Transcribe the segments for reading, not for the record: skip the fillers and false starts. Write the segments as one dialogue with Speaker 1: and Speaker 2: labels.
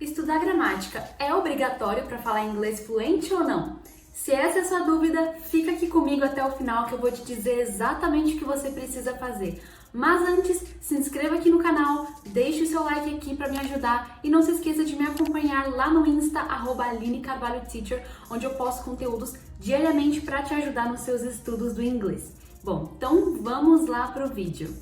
Speaker 1: Estudar gramática é obrigatório para falar inglês fluente ou não? Se essa é a sua dúvida, fica aqui comigo até o final que eu vou te dizer exatamente o que você precisa fazer. Mas antes, se inscreva aqui no canal, deixe o seu like aqui para me ajudar e não se esqueça de me acompanhar lá no Insta, @AlineCarvalhoTeacher, onde eu posto conteúdos diariamente para te ajudar nos seus estudos do inglês. Bom, então vamos lá para o vídeo.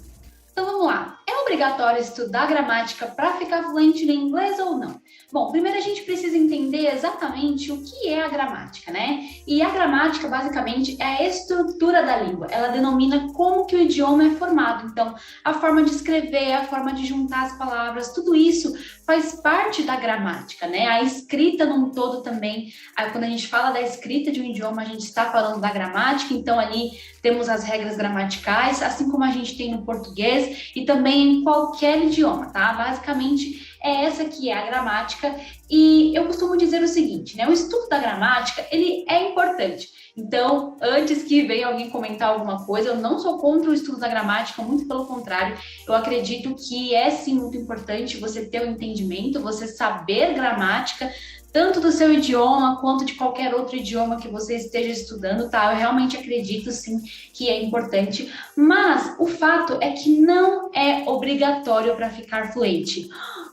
Speaker 1: Então vamos lá, é obrigatório estudar gramática para ficar fluente no inglês ou não? Bom, primeiro a gente precisa entender exatamente o que é a gramática, né? E a gramática, basicamente, é a estrutura da língua. Ela denomina como que o idioma é formado. Então, a forma de escrever, a forma de juntar as palavras, tudo isso faz parte da gramática, né? A escrita num todo também. Quando a gente fala da escrita de um idioma, a gente está falando da gramática. Então, ali temos as regras gramaticais, assim como a gente tem no português e também em qualquer idioma, tá? Basicamente, é essa que é a gramática e eu costumo dizer o seguinte, né? O estudo da gramática, ele é importante. Então, antes que venha alguém comentar alguma coisa, eu não sou contra o estudo da gramática, muito pelo contrário, eu acredito que é sim muito importante você ter um entendimento, você saber gramática, tanto do seu idioma quanto de qualquer outro idioma que você esteja estudando, tá? Eu realmente acredito sim que é importante, mas o fato é que não é obrigatório para ficar fluente.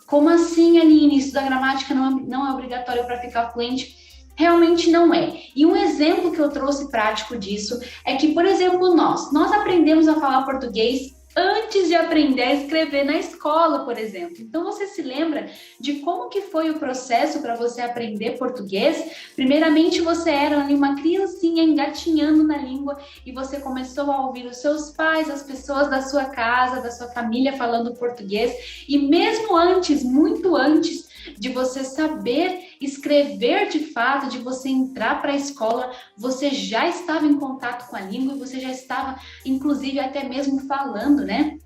Speaker 1: Como assim, Aline? Estudar gramática não é obrigatório para ficar fluente? Realmente não é. E um exemplo que eu trouxe prático disso é que, por exemplo, nós aprendemos a falar português antes de aprender a escrever na escola, por exemplo. Então, você se lembra de como que foi o processo para você aprender português? Primeiramente, você era ali uma criancinha engatinhando na língua e você começou a ouvir os seus pais, as pessoas da sua casa, da sua família falando português. E mesmo antes, muito antes de você saber escrever de fato, de você entrar para a escola, você já estava em contato com a língua e você já estava, inclusive, até mesmo falando, né?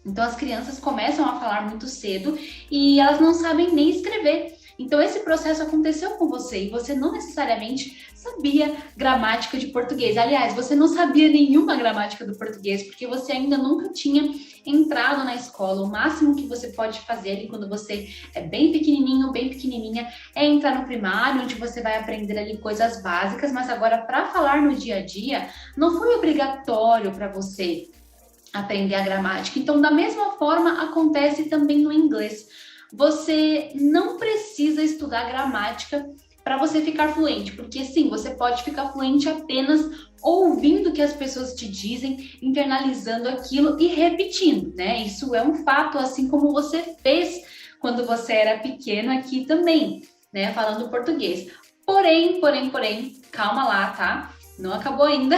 Speaker 1: Então, as crianças começam a falar muito cedo e elas não sabem nem escrever. Então, esse processo aconteceu com você e você não necessariamente sabia gramática de português. Aliás, você não sabia nenhuma gramática do português, porque você ainda nunca tinha entrado na escola. O máximo que você pode fazer ali quando você é bem pequenininho, bem pequenininha, é entrar no primário, onde você vai aprender ali coisas básicas, mas agora, para falar no dia a dia, não foi obrigatório para você aprender a gramática. Então, da mesma forma, acontece também no inglês. Você não precisa estudar gramática para você ficar fluente, porque sim, você pode ficar fluente apenas ouvindo o que as pessoas te dizem, internalizando aquilo e repetindo, né? Isso é um fato, assim como você fez quando você era pequeno aqui também, né? Falando português. Porém, calma lá, tá? Não acabou ainda.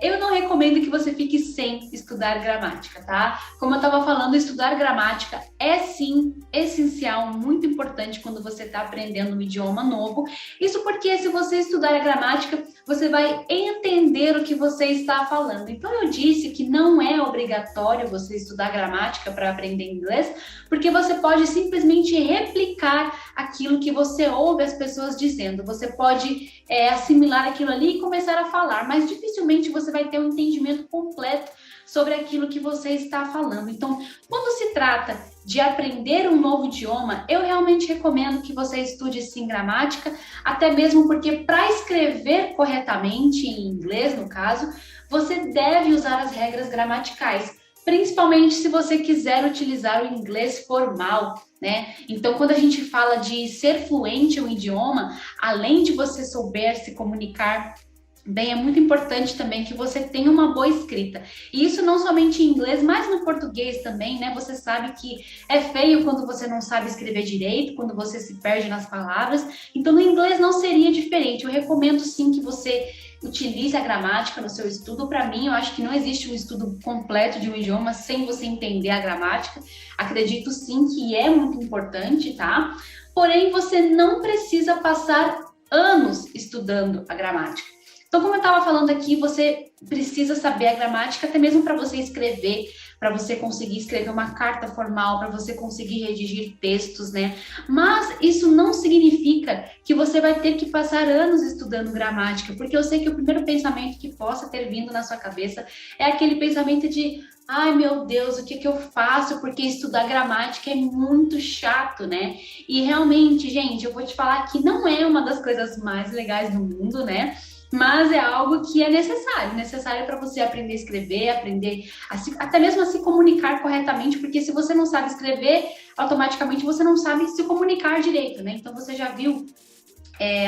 Speaker 1: Eu não recomendo que você fique sem estudar gramática, tá? Como eu estava falando, estudar gramática é sim essencial, muito importante quando você está aprendendo um idioma novo. Isso porque se você estudar a gramática, você vai entender o que você está falando. Então eu disse que não é obrigatório você estudar gramática para aprender inglês, porque você pode simplesmente replicar aquilo que você ouve as pessoas dizendo. Você pode assimilar aquilo ali e começar a falar, mas dificilmente você vai ter um entendimento completo sobre aquilo que você está falando. Então, quando se trata de aprender um novo idioma, eu realmente recomendo que você estude sim gramática, até mesmo porque para escrever corretamente em inglês, no caso, você deve usar as regras gramaticais, principalmente se você quiser utilizar o inglês formal, né? Então, quando a gente fala de ser fluente em um idioma, além de você souber se comunicar bem, é muito importante também que você tenha uma boa escrita. E isso não somente em inglês, mas no português também, né? Você sabe que é feio quando você não sabe escrever direito, quando você se perde nas palavras. Então, no inglês não seria diferente. Eu recomendo sim que você utilize a gramática no seu estudo. Para mim, eu acho que não existe um estudo completo de um idioma sem você entender a gramática. Acredito sim que é muito importante, tá? Porém, você não precisa passar anos estudando a gramática. Então, como eu estava falando aqui, você precisa saber a gramática até mesmo para você escrever, para você conseguir escrever uma carta formal, para você conseguir redigir textos, né? Mas isso não significa que você vai ter que passar anos estudando gramática, porque eu sei que o primeiro pensamento que possa ter vindo na sua cabeça é aquele pensamento de ai meu Deus, o que que eu faço? Porque estudar gramática é muito chato, né? E realmente, gente, eu vou te falar que não é uma das coisas mais legais do mundo, né? Mas é algo que é necessário para você aprender a escrever, aprender até mesmo a se comunicar corretamente, porque se você não sabe escrever, automaticamente você não sabe se comunicar direito, né? Então você já viu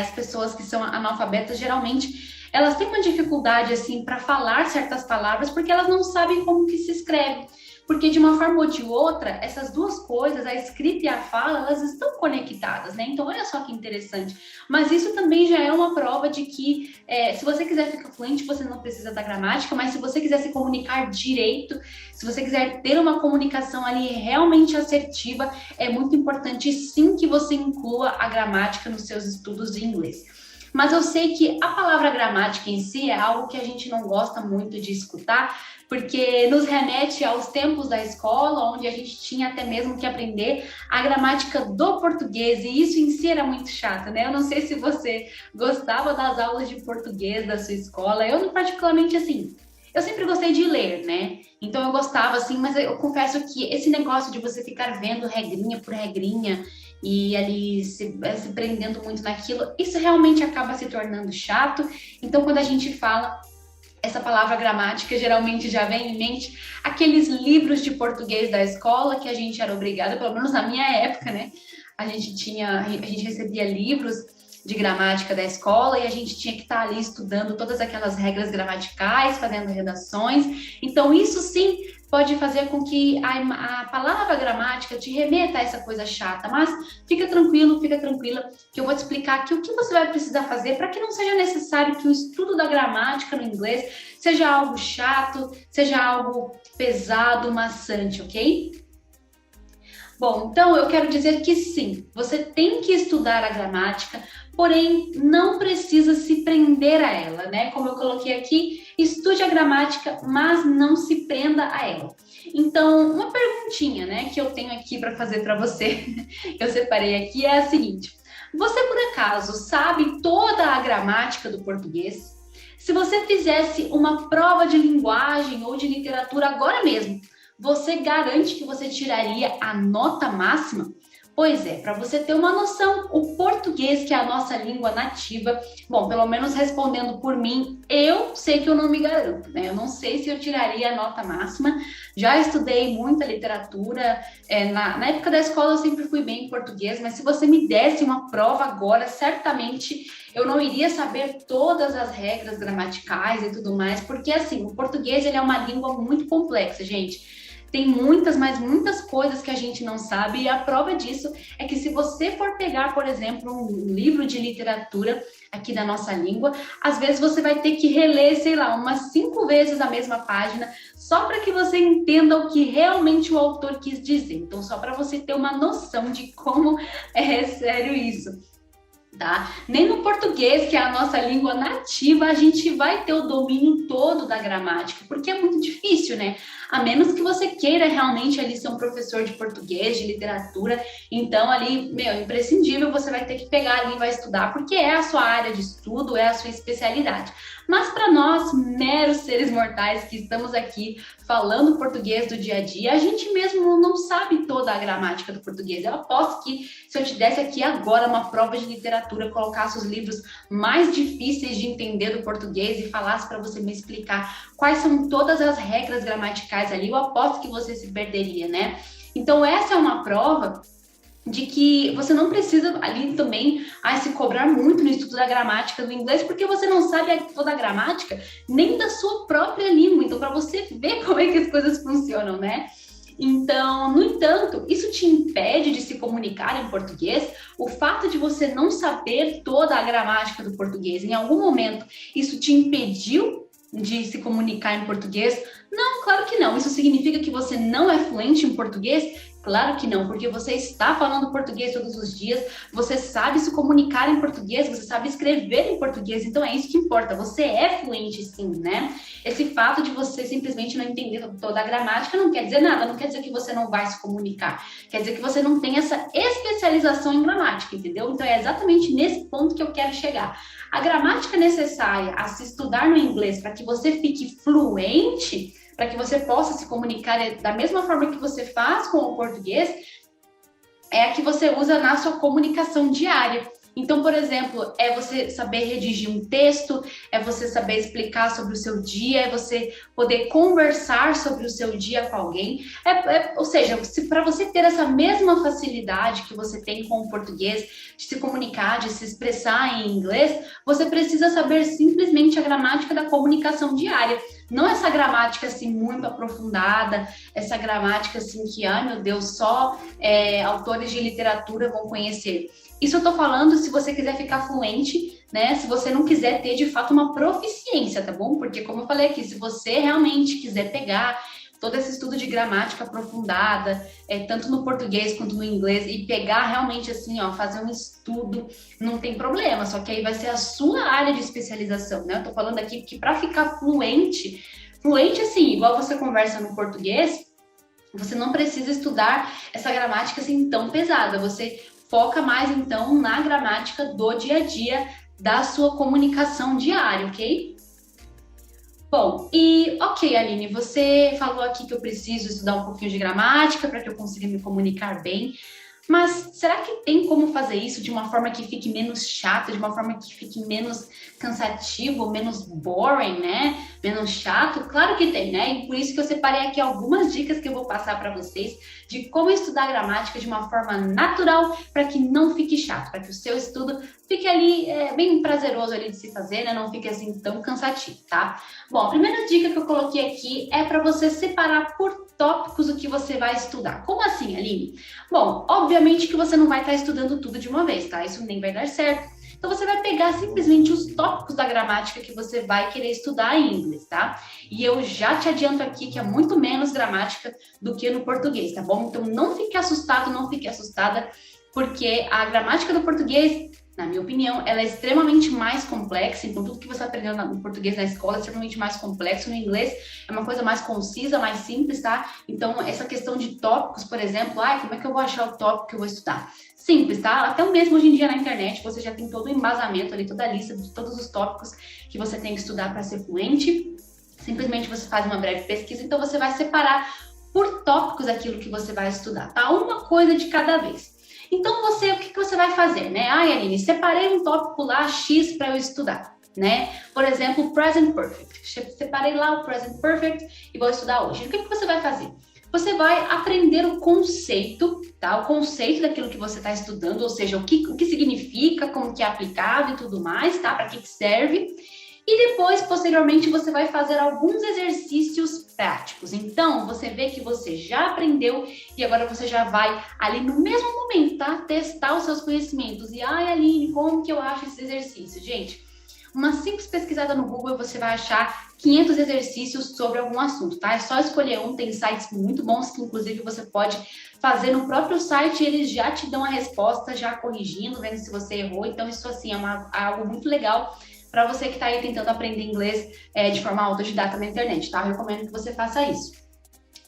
Speaker 1: as pessoas que são analfabetas, geralmente elas têm uma dificuldade assim para falar certas palavras porque elas não sabem como que se escreve. Porque de uma forma ou de outra, essas duas coisas, a escrita e a fala, elas estão conectadas, né? Então, olha só que interessante. Mas isso também já é uma prova de que, se você quiser ficar fluente, você não precisa da gramática, mas se você quiser se comunicar direito, se você quiser ter uma comunicação ali realmente assertiva, é muito importante sim que você inclua a gramática nos seus estudos de inglês. Mas eu sei que a palavra gramática em si é algo que a gente não gosta muito de escutar, porque nos remete aos tempos da escola, onde a gente tinha até mesmo que aprender a gramática do português, e isso em si era muito chato, né? Eu não sei se você gostava das aulas de português da sua escola, eu particularmente assim, eu sempre gostei de ler, né? Então eu gostava assim, mas eu confesso que esse negócio de você ficar vendo regrinha por regrinha e ali se prendendo muito naquilo, isso realmente acaba se tornando chato. Então quando a gente fala essa palavra gramática, geralmente já vem em mente aqueles livros de português da escola que a gente era obrigada, pelo menos na minha época, né? A gente recebia livros de gramática da escola e a gente tinha que estar ali estudando todas aquelas regras gramaticais, fazendo redações. Então, isso sim pode fazer com que a palavra gramática te remeta a essa coisa chata, mas fica tranquila, que eu vou te explicar aqui o que você vai precisar fazer para que não seja necessário que o estudo da gramática no inglês seja algo chato, seja algo pesado, maçante, ok? Bom, então eu quero dizer que sim, você tem que estudar a gramática, porém não precisa se prender a ela, né? Como eu coloquei aqui, estude a gramática, mas não se prenda a ela. Então, uma perguntinha, né, que eu tenho aqui para fazer para você, que eu separei aqui, é a seguinte: você por acaso sabe toda a gramática do português? Se você fizesse uma prova de linguagem ou de literatura agora mesmo, você garante que você tiraria a nota máxima? Pois é, para você ter uma noção, o português, que é a nossa língua nativa, bom, pelo menos respondendo por mim, eu sei que eu não me garanto, né? Eu não sei se eu tiraria a nota máxima. Já estudei muita literatura, na época da escola eu sempre fui bem em português, mas se você me desse uma prova agora, certamente eu não iria saber todas as regras gramaticais e tudo mais, porque assim, o português ele é uma língua muito complexa, gente. Tem muitas, mas muitas coisas que a gente não sabe, e a prova disso é que se você for pegar, por exemplo, um livro de literatura aqui da nossa língua, às vezes você vai ter que reler, sei lá, umas 5 vezes a mesma página, só para que você entenda o que realmente o autor quis dizer. Então, só para você ter uma noção de como é sério isso. Tá? Nem no português, que é a nossa língua nativa, a gente vai ter o domínio todo da gramática, porque é muito difícil, né? A menos que você queira realmente ali ser um professor de português, de literatura, então ali, meu, imprescindível, você vai ter que pegar ali e vai estudar, porque é a sua área de estudo, é a sua especialidade. Mas para nós, meros seres mortais que estamos aqui falando português do dia a dia, a gente mesmo não sabe toda a gramática do português. Eu aposto que se eu te desse aqui agora uma prova de literatura, colocasse os livros mais difíceis de entender do português e falasse para você me explicar quais são todas as regras gramaticais ali, eu aposto que você se perderia, né? Então essa é uma prova de que você não precisa ali também se cobrar muito no estudo da gramática do inglês, porque você não sabe toda a gramática nem da sua própria língua. Então, para você ver como é que as coisas funcionam, né? Então, no entanto, isso te impede de se comunicar em português? O fato de você não saber toda a gramática do português, em algum momento, isso te impediu de se comunicar em português? Não, claro que não. Isso significa que você não é fluente em português? Claro que não, porque você está falando português todos os dias, você sabe se comunicar em português, você sabe escrever em português, então é isso que importa, você é fluente sim, né? Esse fato de você simplesmente não entender toda a gramática não quer dizer nada, não quer dizer que você não vai se comunicar, quer dizer que você não tem essa especialização em gramática, entendeu? Então é exatamente nesse ponto que eu quero chegar. A gramática necessária a se estudar no inglês para que você fique fluente para que você possa se comunicar da mesma forma que você faz com o português, é a que você usa na sua comunicação diária. Então, por exemplo, é você saber redigir um texto, é você saber explicar sobre o seu dia, é você poder conversar sobre o seu dia com alguém. Ou seja, para você ter essa mesma facilidade que você tem com o português, de se comunicar, de se expressar em inglês, você precisa saber simplesmente a gramática da comunicação diária. Não essa gramática assim muito aprofundada, essa gramática assim que, ai meu Deus, só autores de literatura vão conhecer. Isso eu tô falando se você quiser ficar fluente, né? Se você não quiser ter de fato uma proficiência, tá bom? Porque como eu falei aqui, se você realmente quiser pegar todo esse estudo de gramática aprofundada, tanto no português quanto no inglês, e pegar realmente assim, ó, fazer um estudo, não tem problema, só que aí vai ser a sua área de especialização, né? Eu tô falando aqui que para ficar fluente assim, igual você conversa no português, você não precisa estudar essa gramática assim tão pesada, você foca mais então na gramática do dia a dia da sua comunicação diária, ok? Bom, ok, Aline, você falou aqui que eu preciso estudar um pouquinho de gramática para que eu consiga me comunicar bem, mas será que tem como fazer isso de uma forma que fique menos chata, de uma forma que fique menos cansativo, menos boring, né? Menos chato? Claro que tem, né? E por isso que eu separei aqui algumas dicas que eu vou passar para vocês de como estudar gramática de uma forma natural para que não fique chato, para que o seu estudo fique ali bem prazeroso ali de se fazer, né? Não fique assim tão cansativo, tá? Bom, a primeira dica que eu coloquei aqui é para você separar por tópicos o que você vai estudar. Como assim, Aline? Bom, obviamente que você não vai estar estudando tudo de uma vez, tá? Isso nem vai dar certo. Então você vai pegar simplesmente os tópicos da gramática que você vai querer estudar em inglês, tá? E eu já te adianto aqui que é muito menos gramática do que no português, tá bom? Então não fique assustado, não fique assustada, porque a gramática do português, na minha opinião, ela é extremamente mais complexa. Então, tudo que você aprendeu no português na escola é extremamente mais complexo. No inglês, é uma coisa mais concisa, mais simples, tá? Então, essa questão de tópicos, por exemplo, como é que eu vou achar o tópico que eu vou estudar? Simples, tá? Até mesmo hoje em dia na internet, você já tem todo o embasamento ali, toda a lista de todos os tópicos que você tem que estudar para ser fluente. Simplesmente você faz uma breve pesquisa, então você vai separar por tópicos aquilo que você vai estudar, tá? Uma coisa de cada vez. Então, o que você vai fazer, né? Aline, separei um tópico lá X para eu estudar, né? Por exemplo, Present Perfect. Separei lá o Present Perfect e vou estudar hoje. O que você vai fazer? Você vai aprender o conceito, tá? O conceito daquilo que você está estudando, ou seja, o que significa, como que é aplicado e tudo mais, tá? Para que serve. E depois, posteriormente, você vai fazer alguns exercícios práticos. Então, você vê que você já aprendeu e agora você já vai ali no mesmo momento, tá? Testar os seus conhecimentos. E, Aline, como que eu acho esse exercício? Gente, uma simples pesquisada no Google você vai achar 500 exercícios sobre algum assunto, tá? É só escolher um, tem sites muito bons que inclusive você pode fazer no próprio site e eles já te dão a resposta, já corrigindo, vendo se você errou. Então, isso assim é algo muito legal para você que está aí tentando aprender inglês de forma autodidata na internet, tá? Eu recomendo que você faça isso.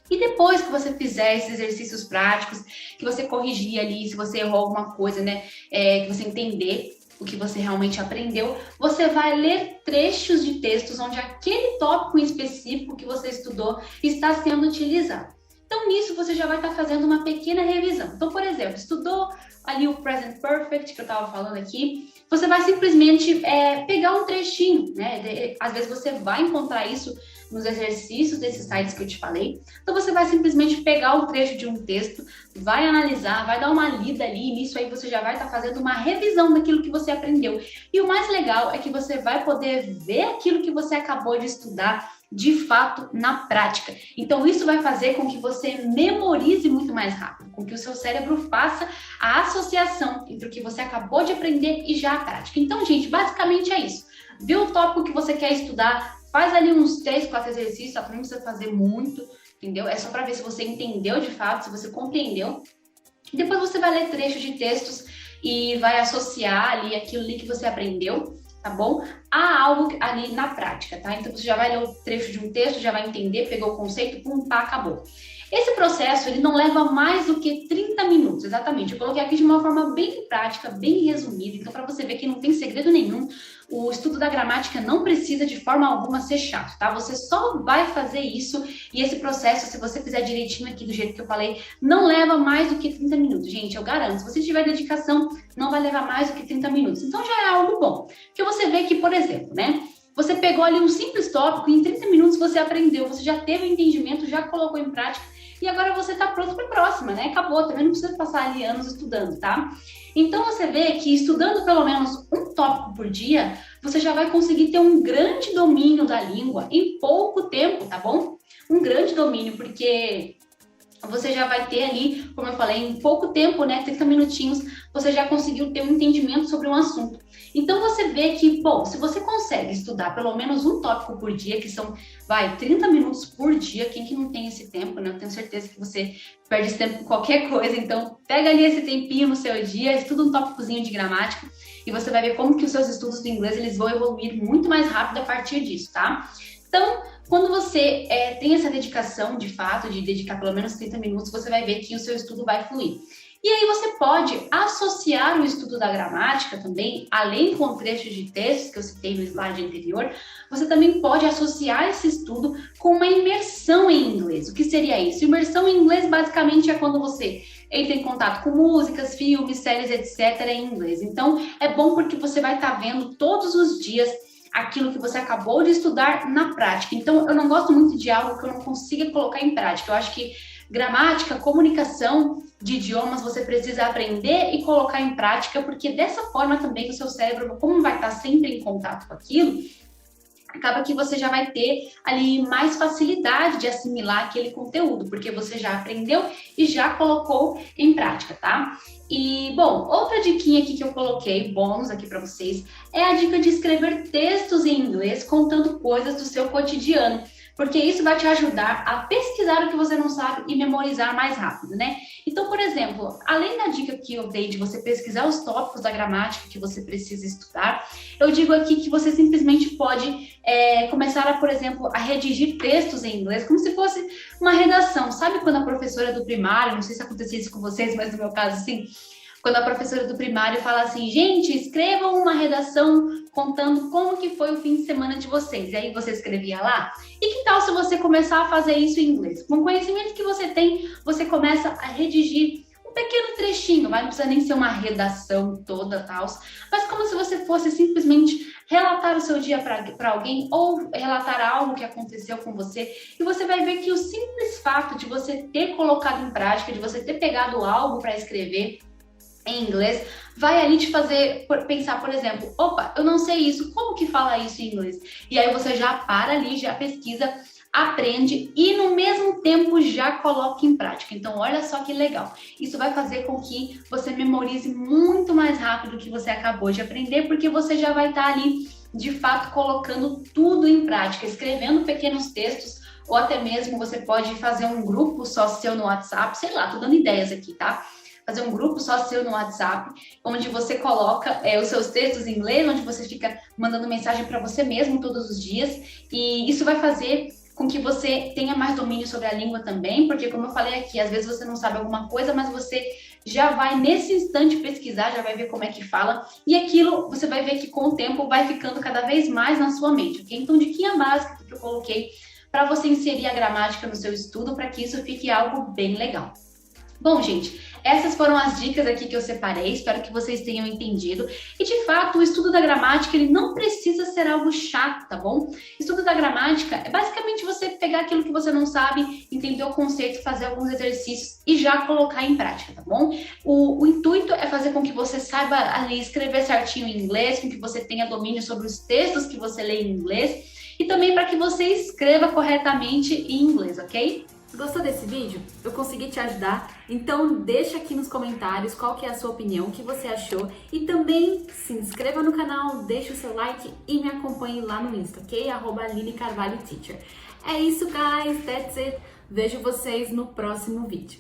Speaker 1: E depois que você fizer esses exercícios práticos, que você corrigir ali, se você errou alguma coisa, né? Que você entender o que você realmente aprendeu, você vai ler trechos de textos onde aquele tópico em específico que você estudou está sendo utilizado. Então, nisso, você já vai estar fazendo uma pequena revisão. Então, por exemplo, estudou ali o Present Perfect, que eu estava falando aqui, você vai simplesmente pegar um trechinho, né? Às vezes você vai encontrar isso nos exercícios desses sites que eu te falei. Então, você vai simplesmente pegar o trecho de um texto, vai analisar, vai dar uma lida ali, e nisso aí você já vai estar fazendo uma revisão daquilo que você aprendeu. E o mais legal é que você vai poder ver aquilo que você acabou de estudar de fato na prática. Então, isso vai fazer com que você memorize muito mais rápido, com que o seu cérebro faça a associação entre o que você acabou de aprender e já a prática. Então, gente, basicamente é isso. Viu o tópico que você quer estudar, faz ali uns 3, 4 exercícios, tá? Não precisa fazer muito, entendeu? É só para ver se você entendeu de fato, se você compreendeu. E depois você vai ler trechos de textos e vai associar ali aquilo ali que você aprendeu, tá bom? A algo ali na prática, tá? Então, você já vai ler o trecho de um texto, já vai entender, pegou o conceito, pum, pá, acabou.
Speaker 2: Esse processo, ele não leva mais do que 30 minutos, exatamente. Eu coloquei aqui de uma forma bem prática, bem resumida, então para você ver que não tem segredo nenhum, o estudo da gramática não precisa de forma alguma ser chato, tá? Você só vai fazer isso e esse processo, se você fizer direitinho aqui do jeito que eu falei, não leva mais do que 30 minutos. Gente, eu garanto, se você tiver dedicação, não vai levar mais do que 30 minutos. Então já é algo bom. Porque você vê que, por exemplo, né? Você pegou ali um simples tópico e em 30 minutos você aprendeu, você já teve o entendimento, já colocou em prática e agora você está pronto para a próxima, né? Acabou, também não precisa passar ali anos estudando, tá? Então você vê que estudando pelo menos um tópico por dia, você já vai conseguir ter um grande domínio da língua em pouco tempo, tá bom? Um grande domínio, porque você já vai ter ali, como eu falei, em pouco tempo, né, 30 minutinhos, você já conseguiu ter um entendimento sobre um assunto. Então você vê que, bom, se você consegue estudar pelo menos um tópico por dia, que são, 30 minutos por dia, quem que não tem esse tempo, né? Eu tenho certeza que você perde esse tempo com qualquer coisa, então pega ali esse tempinho no seu dia, estuda um tópicozinho de gramática e você vai ver como que os seus estudos do inglês, eles vão evoluir muito mais rápido a partir disso, tá? Então, quando você tem essa dedicação, de fato, de dedicar pelo menos 30 minutos, você vai ver que o seu estudo vai fluir. E aí você pode associar o estudo da gramática também, além com trechos de textos que eu citei no slide anterior, você também pode associar esse estudo com uma imersão em inglês. O que seria isso? Imersão em inglês basicamente é quando você entra em contato com músicas, filmes, séries, etc. em inglês. Então, é bom porque você vai estar vendo todos os dias aquilo que você acabou de estudar na prática. Então, eu não gosto muito de algo que eu não consiga colocar em prática. Eu acho que gramática, comunicação de idiomas, você precisa aprender e colocar em prática, porque dessa forma também o seu cérebro, como vai estar sempre em contato com aquilo, acaba que você já vai ter ali mais facilidade de assimilar aquele conteúdo, porque você já aprendeu e já colocou em prática, tá? E, bom, outra diquinha aqui que eu coloquei, bônus aqui para vocês, é a dica de escrever textos em inglês contando coisas do seu cotidiano, porque isso vai te ajudar a pesquisar o que você não sabe e memorizar mais rápido, né? Então, por exemplo, além da dica que eu dei de você pesquisar os tópicos da gramática que você precisa estudar, eu digo aqui que você simplesmente pode começar a, por exemplo, a redigir textos em inglês, como se fosse uma redação. Sabe quando a professora do primário, não sei se acontecia isso com vocês, mas no meu caso, sim, quando a professora do primário fala assim, gente, escrevam uma redação contando como que foi o fim de semana de vocês. E aí você escrevia lá. E que tal se você começar a fazer isso em inglês? Com o conhecimento que você tem, você começa a redigir um pequeno trechinho, mas não precisa nem ser uma redação toda, tal, mas como se você fosse simplesmente relatar o seu dia para alguém ou relatar algo que aconteceu com você. E você vai ver que o simples fato de você ter colocado em prática, de você ter pegado algo para escrever em inglês, vai ali te fazer pensar, por exemplo, opa, eu não sei isso, como que fala isso em inglês? E aí você já para ali, já pesquisa, aprende e no mesmo tempo já coloca em prática. Então, olha só que legal. Isso vai fazer com que você memorize muito mais rápido o que você acabou de aprender, porque você já vai estar ali, de fato, colocando tudo em prática, escrevendo pequenos textos, ou até mesmo você pode fazer um grupo só seu no WhatsApp, sei lá, tô dando ideias aqui, tá? Fazer um grupo só seu no WhatsApp, onde você coloca os seus textos em inglês, onde você fica mandando mensagem para você mesmo todos os dias, e isso vai fazer com que você tenha mais domínio sobre a língua também, porque como eu falei aqui, às vezes você não sabe alguma coisa, mas você já vai nesse instante pesquisar, já vai ver como é que fala, e aquilo você vai ver que com o tempo vai ficando cada vez mais na sua mente, ok? Então, diquinha básica que eu coloquei para você inserir a gramática no seu estudo, para que isso fique algo bem legal. Bom, gente, essas foram as dicas aqui que eu separei, espero que vocês tenham entendido. E, de fato, o estudo da gramática, ele não precisa ser algo chato, tá bom? Estudo da gramática é basicamente você pegar aquilo que você não sabe, entender o conceito, fazer alguns exercícios e já colocar em prática, tá bom? O intuito é fazer com que você saiba ali escrever certinho em inglês, com que você tenha domínio sobre os textos que você lê em inglês e também para que você escreva corretamente em inglês, ok?
Speaker 1: Gostou desse vídeo? Eu consegui te ajudar? Então deixa aqui nos comentários qual que é a sua opinião, o que você achou e também se inscreva no canal, deixa o seu like e me acompanhe lá no Insta, ok? @AlineCarvalhoTeacher. É isso, guys, that's it. Vejo vocês no próximo vídeo.